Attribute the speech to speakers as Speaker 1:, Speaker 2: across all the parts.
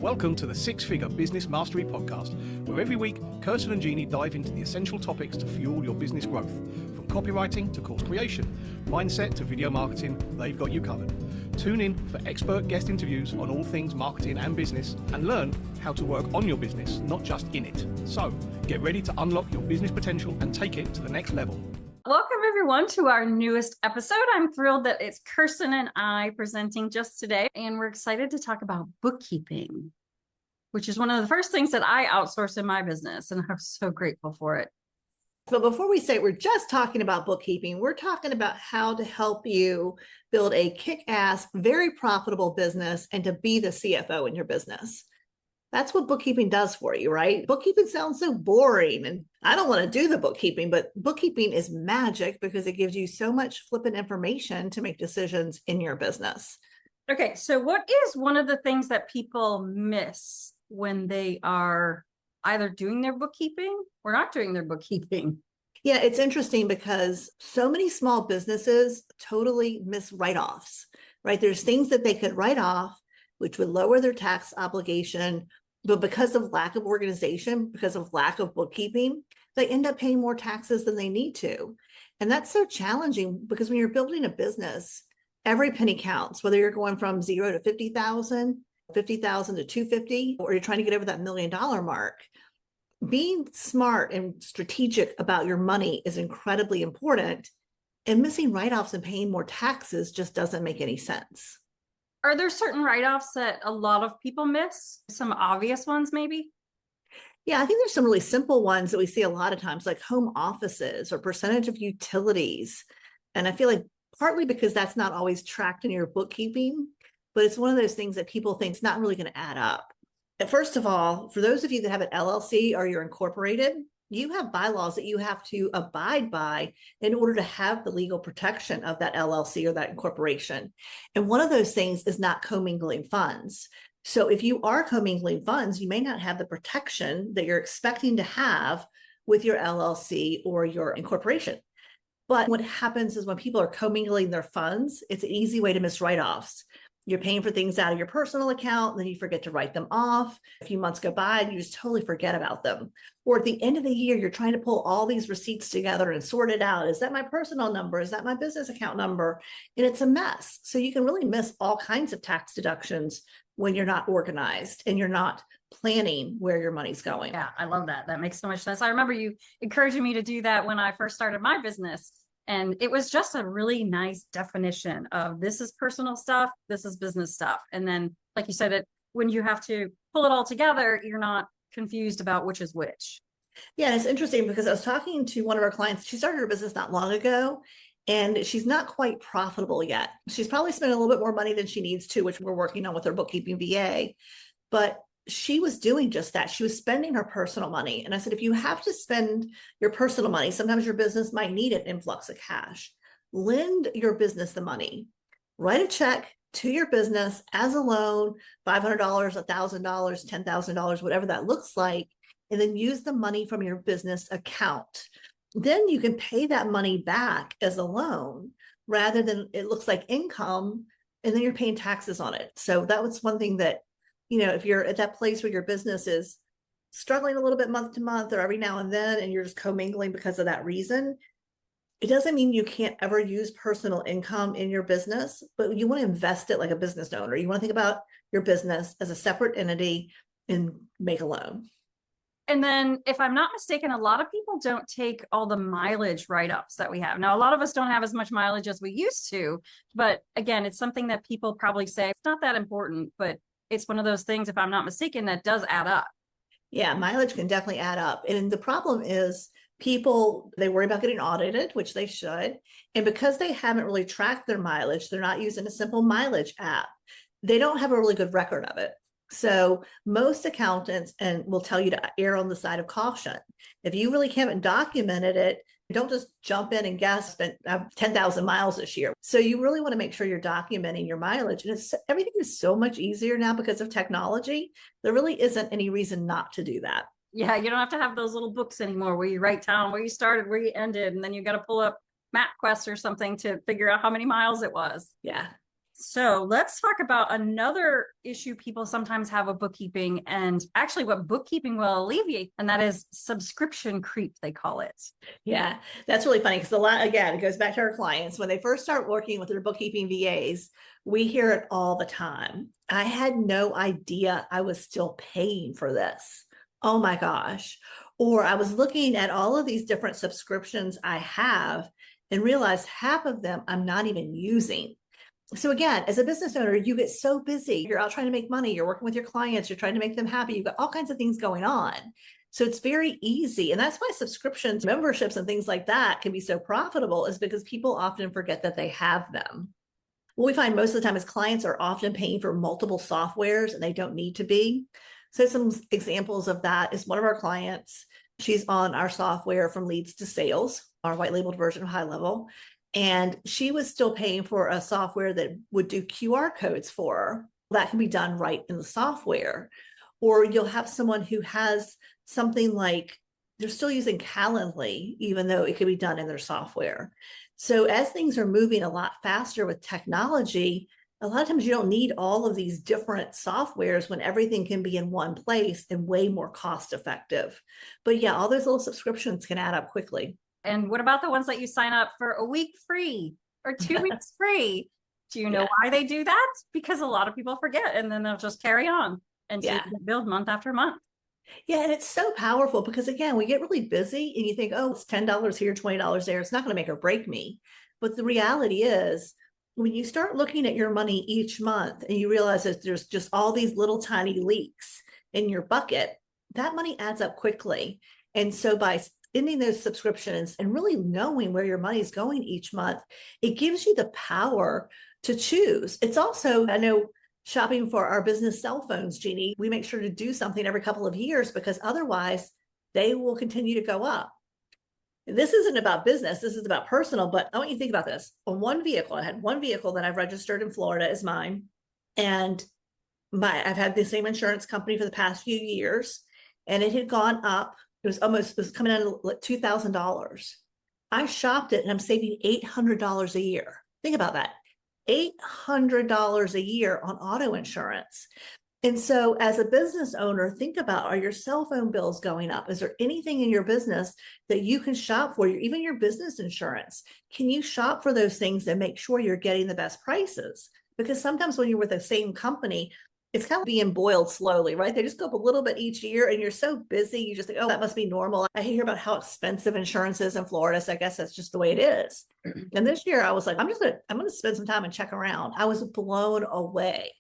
Speaker 1: Welcome to the Six Figure Business Mastery Podcast, where every week, Kirsten and Jeanne dive into the essential topics to fuel your business growth. From copywriting to course creation, mindset to video marketing, they've got you covered. Tune in for expert guest interviews on all things marketing and business, and learn how to work on your business, not just in it. So, get ready to unlock your business potential and take it to the next level.
Speaker 2: Welcome everyone to our newest episode. I'm thrilled that it's Kirsten and I presenting just today, and we're excited to talk about bookkeeping, which is one of the first things that I outsource in my business, and I'm so grateful for it.
Speaker 3: But before we say we're just talking about bookkeeping, we're talking about how to help you build a kick-ass, very profitable business and to be the CFO in your business. That's what bookkeeping does for you, right? Bookkeeping sounds so boring, and I don't want to do the bookkeeping, but bookkeeping is magic because it gives you so much flippant information to make decisions in your business.
Speaker 2: Okay, so what is one of the things that people miss when they are either doing their bookkeeping or not doing their bookkeeping?
Speaker 3: Yeah, it's interesting because so many small businesses totally miss write-offs, right? There's things that they could write off, which would lower their tax obligation, but because of lack of organization, because of lack of bookkeeping, they end up paying more taxes than they need to. And that's so challenging because when you're building a business, every penny counts, whether you're going from 0 to 50,000, 50,000 to 250, or you're trying to get over that $1 million mark. Being smart and strategic about your money is incredibly important, and missing write-offs and paying more taxes just doesn't make any sense.
Speaker 2: Are there certain write-offs that a lot of people miss? Some obvious ones, maybe?
Speaker 3: Yeah, I think there's some really simple ones that we see a lot of times, like home offices or percentage of utilities. And I feel like partly because that's not always tracked in your bookkeeping, but it's one of those things that people think is not really going to add up. And first of all, for those of you that have an LLC or you're incorporated, you have bylaws that you have to abide by in order to have the legal protection of that LLC or that incorporation. And one of those things is not commingling funds. So if you are commingling funds, you may not have the protection that you're expecting to have with your LLC or your incorporation. But what happens is when people are commingling their funds, it's an easy way to miss write-offs. You're paying for things out of your personal account, and then you forget to write them off. A few months go by and you just totally forget about them. Or at the end of the year, you're trying to pull all these receipts together and sort it out. Is that my personal number? Is that my business account number? And it's a mess. So you can really miss all kinds of tax deductions when you're not organized and you're not planning where your money's going.
Speaker 2: Yeah, I love that. That makes so much sense. I remember you encouraging me to do that when I first started my business. And it was just a really nice definition of this is personal stuff, this is business stuff. And then, like you said, when you have to pull it all together, you're not confused about which is which.
Speaker 3: Yeah, and it's interesting because I was talking to one of our clients. She started her business not long ago, and she's not quite profitable yet. She's probably spending a little bit more money than she needs to, which we're working on with her bookkeeping VA. But she was doing just that. She was spending her personal money. And I said, if you have to spend your personal money, sometimes your business might need an influx of cash. Lend your business the money. Write a check to your business as a loan, $500, $1,000, $10,000, whatever that looks like, and then use the money from your business account. Then you can pay that money back as a loan rather than it looks like income, and then you're paying taxes on it. So that was one thing that, you know, if you're at that place where your business is struggling a little bit month to month or every now and then, and you're just commingling because of that reason, it doesn't mean you can't ever use personal income in your business, but you want to invest it like a business owner. You want to think about your business as a separate entity and make a loan.
Speaker 2: And then, if I'm not mistaken, a lot of people don't take all the mileage write-ups that we have. Now, a lot of us don't have as much mileage as we used to, but again, it's something that people probably say, it's not that important, but it's one of those things, if I'm not mistaken, that does add up.
Speaker 3: Yeah, mileage can definitely add up. And the problem is people, they worry about getting audited, which they should. And because they haven't really tracked their mileage, they're not using a simple mileage app. They don't have a really good record of it. So most accountants will tell you to err on the side of caution. If you really haven't documented it, don't just jump in and guess, spent 10,000 miles this year. So you really want to make sure you're documenting your mileage. And everything is so much easier now because of technology. There really isn't any reason not to do that.
Speaker 2: Yeah, you don't have to have those little books anymore where you write down where you started, where you ended, and then you got to pull up MapQuest or something to figure out how many miles it was.
Speaker 3: Yeah.
Speaker 2: So let's talk about another issue people sometimes have with bookkeeping, and actually what bookkeeping will alleviate, and that is subscription creep, they call it.
Speaker 3: Yeah, that's really funny because a lot, again, it goes back to our clients. When they first start working with their bookkeeping VAs, we hear it all the time. I had no idea I was still paying for this. Oh my gosh. Or I was looking at all of these different subscriptions I have and realized half of them I'm not even using. So again, as a business owner, you get so busy. You're out trying to make money. You're working with your clients. You're trying to make them happy. You've got all kinds of things going on. So it's very easy. And that's why subscriptions, memberships, and things like that can be so profitable, is because people often forget that they have them. What we find most of the time is clients are often paying for multiple softwares and they don't need to be. So some examples of that is one of our clients. She's on our software from leads to sales, our white labeled version of High Level. And she was still paying for a software that would do QR codes for her. That can be done right in the software. Or you'll have someone who has something like they're still using Calendly, even though it could be done in their software. So as things are moving a lot faster with technology, a lot of times you don't need all of these different softwares when everything can be in one place and way more cost effective. But yeah, all those little subscriptions can add up quickly.
Speaker 2: And what about the ones that you sign up for a week free or 2 weeks free? Do you know why they do that? Because a lot of people forget, and then they'll just carry on and so you get billed month after month.
Speaker 3: Yeah, and it's so powerful because, again, we get really busy and you think, oh, it's $10 here, $20 there. It's not going to make or break me. But the reality is, when you start looking at your money each month and you realize that there's just all these little tiny leaks in your bucket, that money adds up quickly. And so by ending those subscriptions and really knowing where your money is going each month, it gives you the power to choose. It's also, I know, shopping for our business cell phones, Jeanne, we make sure to do something every couple of years because otherwise they will continue to go up. This isn't about business, this is about personal, but I want you to think about this. On one vehicle, I had one vehicle that I've registered in Florida as mine, and I've had the same insurance company for the past few years, and it had gone up. It was coming in at $2,000. I shopped it and I'm saving $800 a year. Think about that. $800 a year on auto insurance. And so as a business owner, think about, are your cell phone bills going up? Is there anything in your business that you can shop for? Even your business insurance, can you shop for those things and make sure you're getting the best prices? Because sometimes when you're with the same company, it's kind of being boiled slowly, right? They just go up a little bit each year and you're so busy. You just think, oh, that must be normal. I hear about how expensive insurance is in Florida. So I guess that's just the way it is. And this year I was like, I'm going to spend some time and check around. I was blown away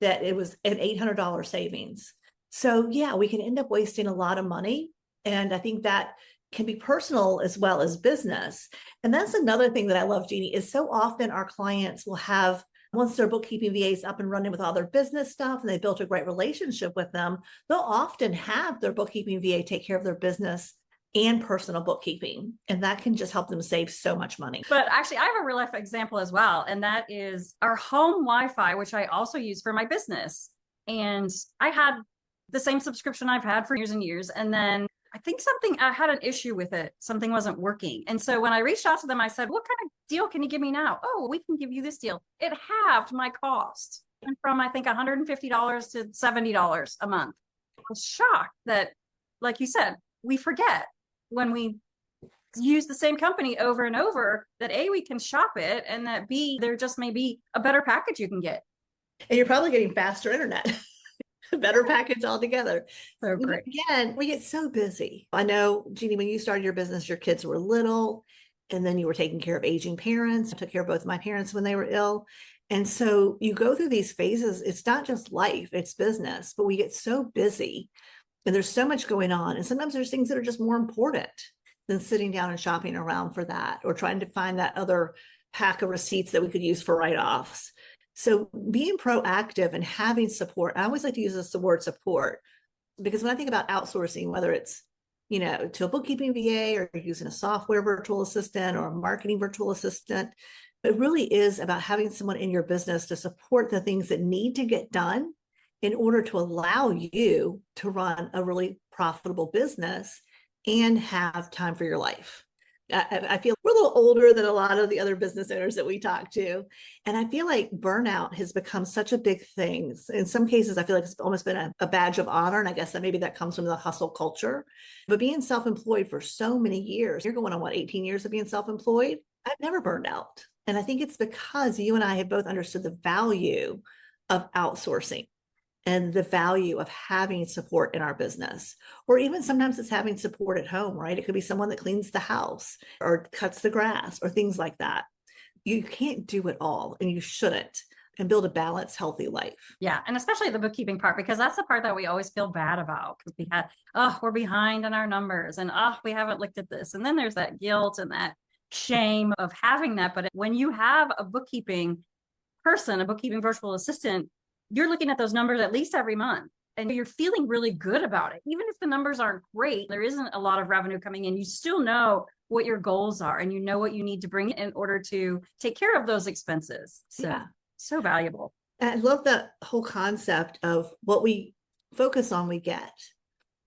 Speaker 3: that it was an $800 savings. So yeah, we can end up wasting a lot of money. And I think that can be personal as well as business. And that's another thing that I love, Jeanne, is so often our clients will have, once their bookkeeping VA is up and running with all their business stuff and they built a great relationship with them, they'll often have their bookkeeping VA take care of their business and personal bookkeeping. And that can just help them save so much money.
Speaker 2: But actually, I have a real life example as well. And that is our home Wi-Fi, which I also use for my business. And I had the same subscription I've had for years and years. And then I think I had an issue with it. Something wasn't working. And so when I reached out to them, I said, what kind of deal can you give me now? Oh, we can give you this deal. It halved my cost. Went from, I think, $150 to $70 a month. I was shocked that, like you said, we forget when we use the same company over and over that A, we can shop it, and that B, there just may be a better package you can get.
Speaker 3: And you're probably getting faster internet. Better package altogether.
Speaker 2: So great.
Speaker 3: Again, we get so busy. I know, Jeanne, when you started your business, your kids were little, and then you were taking care of aging parents. I took care of both of my parents when they were ill. And so you go through these phases. It's not just life, it's business, but we get so busy and there's so much going on. And sometimes there's things that are just more important than sitting down and shopping around for that, or trying to find that other pack of receipts that we could use for write-offs. So being proactive and having support, I always like to use the word support, because when I think about outsourcing, whether it's, to a bookkeeping VA or using a software virtual assistant or a marketing virtual assistant, it really is about having someone in your business to support the things that need to get done in order to allow you to run a really profitable business and have time for your life. I feel we're a little older than a lot of the other business owners that we talk to. And I feel like burnout has become such a big thing. In some cases, I feel like it's almost been a badge of honor. And I guess that maybe that comes from the hustle culture. But being self-employed for so many years, you're going on what, 18 years of being self-employed? I've never burned out. And I think it's because you and I have both understood the value of outsourcing and the value of having support in our business. Or even sometimes it's having support at home, right? It could be someone that cleans the house or cuts the grass or things like that. You can't do it all, and you shouldn't, and build a balanced, healthy life.
Speaker 2: Yeah. And especially the bookkeeping part, because that's the part that we always feel bad about, because we had, we're behind on our numbers, and we haven't looked at this. And then there's that guilt and that shame of having that. But when you have a bookkeeping person, a bookkeeping virtual assistant, you're looking at those numbers at least every month, and you're feeling really good about it. Even if the numbers aren't great, there isn't a lot of revenue coming in, you still know what your goals are, and you know what you need to bring in order to take care of those expenses. So, yeah. So valuable.
Speaker 3: I love that whole concept of what we focus on, we get.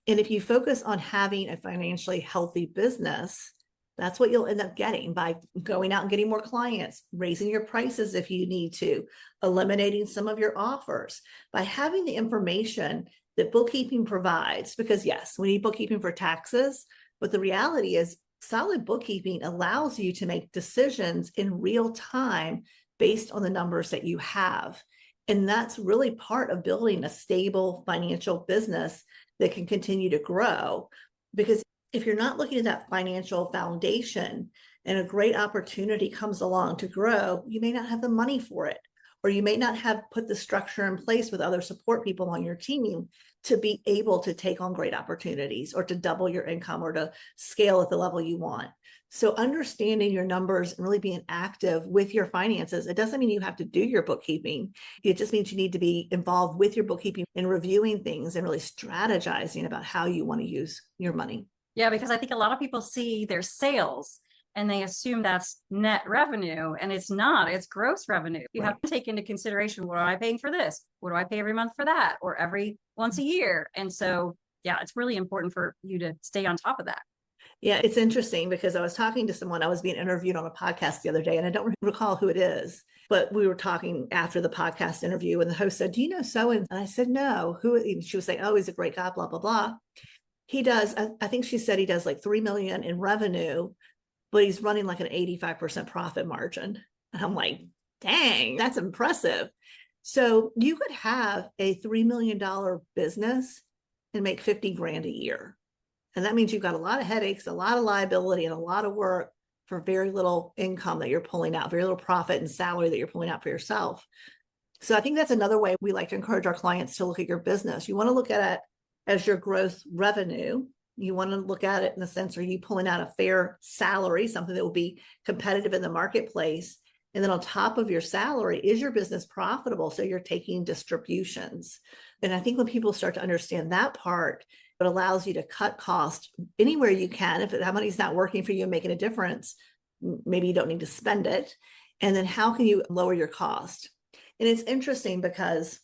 Speaker 3: And if you focus on having a financially healthy business, that's what you'll end up getting by going out and getting more clients, raising your prices if you need to, eliminating some of your offers, by having the information that bookkeeping provides. Because yes, we need bookkeeping for taxes, but the reality is solid bookkeeping allows you to make decisions in real time based on the numbers that you have. And that's really part of building a stable financial business that can continue to grow. Because if you're not looking at that financial foundation and a great opportunity comes along to grow, you may not have the money for it, or you may not have put the structure in place with other support people on your team to be able to take on great opportunities or to double your income or to scale at the level you want. So understanding your numbers and really being active with your finances, it doesn't mean you have to do your bookkeeping. It just means you need to be involved with your bookkeeping and reviewing things and really strategizing about how you want to use your money.
Speaker 2: Yeah, because I think a lot of people see their sales and they assume that's net revenue, and it's not, it's gross revenue. You have to take into consideration, what am I paying for this? What do I pay every month for that? Or every once a year? And so, yeah, it's really important for you to stay on top of that.
Speaker 3: Yeah, it's interesting because I was talking to someone, I was being interviewed on a podcast the other day, and I don't recall who it is, but we were talking after the podcast interview, and the host said, "Do you know so?" And I said, "No." Who? And she was saying, "Oh, he's a great guy, blah, blah, blah." He does, I think she said he does like 3 million in revenue, but he's running like an 85% profit margin. And I'm like, dang, that's impressive. So you could have a $3 million business and make 50 grand a year. And that means you've got a lot of headaches, a lot of liability, and a lot of work for very little income that you're pulling out, very little profit and salary that you're pulling out for yourself. So I think that's another way we like to encourage our clients to look at your business. You want to look at it as your gross revenue. You want to look at it in the sense, are you pulling out a fair salary, something that will be competitive in the marketplace? And then on top of your salary, is your business profitable? So you're taking distributions. And I think when people start to understand that part, it allows you to cut costs anywhere you can. If that money's not working for you and making a difference, maybe you don't need to spend it. And then how can you lower your cost? And it's interesting because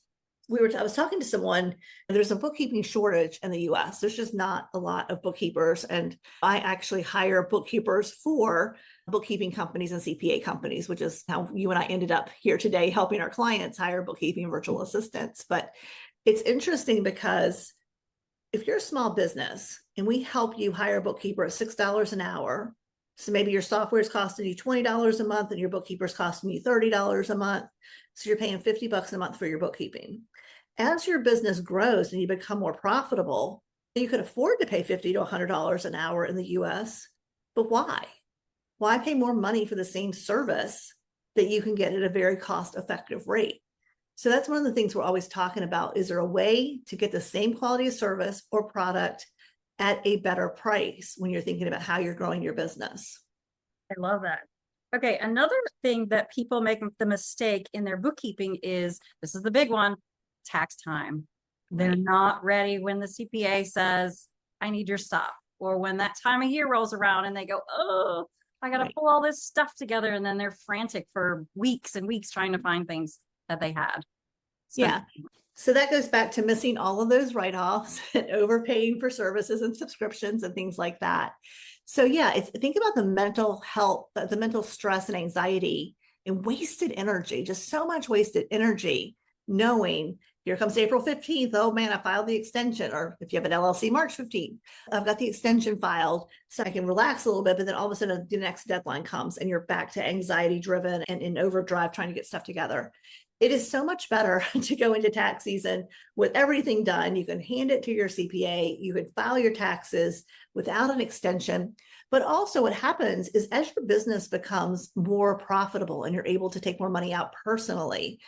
Speaker 3: I was talking to someone, and there's a bookkeeping shortage in the US. There's just not a lot of bookkeepers. And I actually hire bookkeepers for bookkeeping companies and CPA companies, which is how you and I ended up here today, helping our clients hire bookkeeping virtual assistants. But it's interesting because if you're a small business and we help you hire a bookkeeper at $6 an hour, so maybe your software is costing you $20 a month and your bookkeeper is costing you $30 a month. So you're paying $50 a month for your bookkeeping. As your business grows and you become more profitable, you can afford to pay $50 to $100 an hour in the US. But why? Why pay more money for the same service that you can get at a very cost-effective rate? So that's one of the things we're always talking about. Is there a way to get the same quality of service or product at a better price when you're thinking about how you're growing your business?
Speaker 2: I love that. Okay, another thing that people make the mistake in their bookkeeping is, this is the big one, tax time. They're not ready when the CPA says, I need your stuff. Or when that time of year rolls around and they go, oh, I got to pull all this stuff together. And then they're frantic for weeks and weeks trying to find things that they had.
Speaker 3: Yeah. So that goes back to missing all of those write-offs and overpaying for services and subscriptions and things like that. So yeah, think about the mental health, the mental stress and anxiety and wasted energy, just so much wasted energy, knowing here comes April 15th. Oh man, I filed the extension. Or if you have an LLC, March 15th, I've got the extension filed so I can relax a little bit. But then all of a sudden the next deadline comes and you're back to anxiety driven and in overdrive trying to get stuff together. It is so much better to go into tax season with everything done. You can hand it to your CPA. You can file your taxes without an extension. But also what happens is as your business becomes more profitable and you're able to take more money out personally,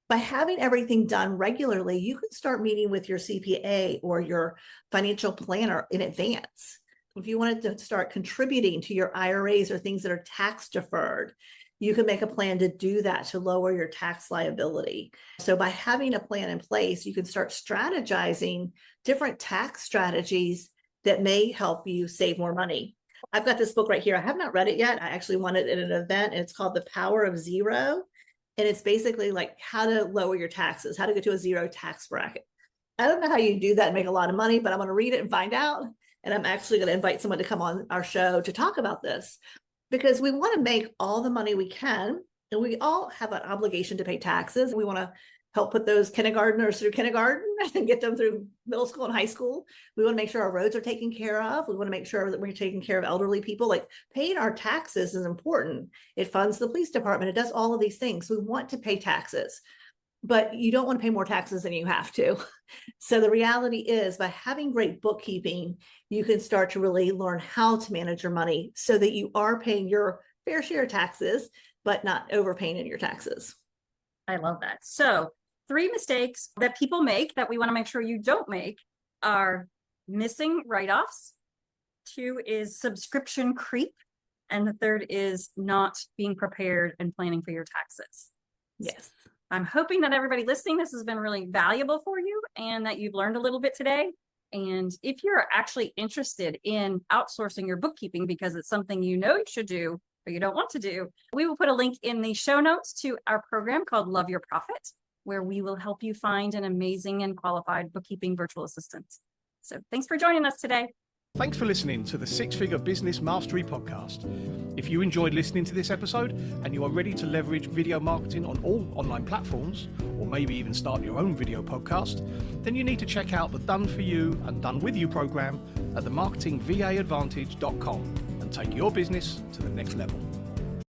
Speaker 3: by having everything done regularly, you can start meeting with your CPA or your financial planner in advance. If you wanted to start contributing to your IRAs or things that are tax deferred, you can make a plan to do that to lower your tax liability. So by having a plan in place, you can start strategizing different tax strategies that may help you save more money. I've got this book right here. I have not read it yet. I actually won it at an event, and it's called The Power of Zero. And it's basically like how to lower your taxes, how to get to a zero tax bracket. I don't know how you do that and make a lot of money, but I'm going to read it and find out. And I'm actually going to invite someone to come on our show to talk about this, because we want to make all the money we can. And we all have an obligation to pay taxes. We want to help put those kindergartners through kindergarten and get them through middle school and high school. We want to make sure our roads are taken care of. We want to make sure that we're taking care of elderly people. Like paying our taxes is important. It funds the police department. It does all of these things. We want to pay taxes, but you don't want to pay more taxes than you have to. So the reality is by having great bookkeeping, you can start to really learn how to manage your money so that you are paying your fair share of taxes, but not overpaying in your taxes.
Speaker 2: I love that. So 3 mistakes that people make that we want to make sure you don't make are missing write-offs. 2 is subscription creep. And the 3rd is not being prepared and planning for your taxes.
Speaker 3: Yes.
Speaker 2: I'm hoping that everybody listening, this has been really valuable for you and that you've learned a little bit today. And if you're actually interested in outsourcing your bookkeeping because it's something you know you should do or you don't want to do, we will put a link in the show notes to our program called Love Your Profit, where we will help you find an amazing and qualified bookkeeping virtual assistant. So thanks for joining us today.
Speaker 1: Thanks for listening to the Six Figure Business Mastery Podcast. If you enjoyed listening to this episode and you are ready to leverage video marketing on all online platforms, or maybe even start your own video podcast, then you need to check out the Done For You and Done With You program at themarketingvaadvantage.com and take your business to the next level.